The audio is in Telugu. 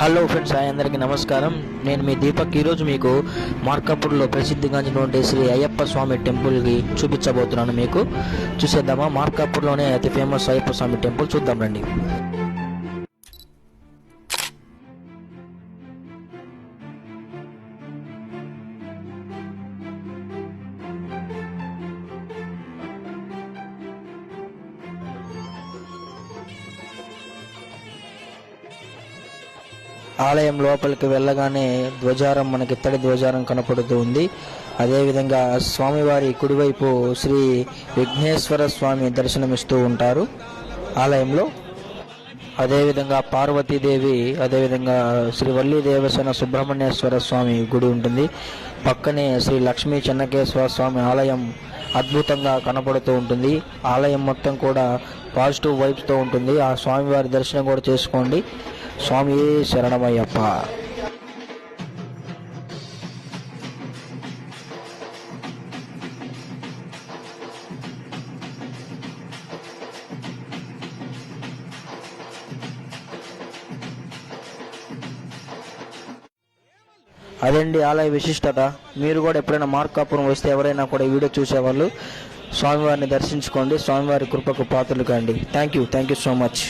హలో ఫ్రెండ్స్, అందరికీ నమస్కారం. నేను మీ దీపక్. ఈరోజు మీకు మార్కాపూర్లో ప్రసిద్ధిగాంచినటువంటి శ్రీ అయ్యప్ప స్వామి టెంపుల్కి చూపించబోతున్నాను. మీకు చూసేద్దామా? మార్కాపూర్లోనే అతి ఫేమస్ అయ్యప్ప స్వామి టెంపుల్ చూద్దాం రండి. ఆలయం లోపలికి వెళ్ళగానే ధ్వజారం, మనకి ఇత్తడి ధ్వజారం కనపడుతూ ఉంది. అదేవిధంగా స్వామివారి కుడివైపు శ్రీ విఘ్నేశ్వర స్వామి దర్శనమిస్తూ ఉంటారు ఆలయంలో. అదేవిధంగా పార్వతీదేవి, అదేవిధంగా శ్రీ వల్లి దేవసేన సుబ్రహ్మణ్యేశ్వర స్వామి గుడి ఉంటుంది. పక్కనే శ్రీ లక్ష్మీ చెన్నకేశ్వర స్వామి ఆలయం అద్భుతంగా కనపడుతూ ఉంటుంది. ఆలయం మొత్తం కూడా పాజిటివ్ వైబ్స్తో ఉంటుంది. ఆ స్వామివారి దర్శనం కూడా చేసుకోండి. స్వామి శరణమయ్యప్ప. అదండి ఆలయ విశిష్టత. మీరు కూడా ఎప్పుడైనా మార్కాపురం వస్తే, ఎవరైనా కూడా ఈ వీడియో చూసేవాళ్ళు స్వామివారిని దర్శించుకోండి. స్వామివారి కృపకు పాత్రలు కండి. Thank you so much.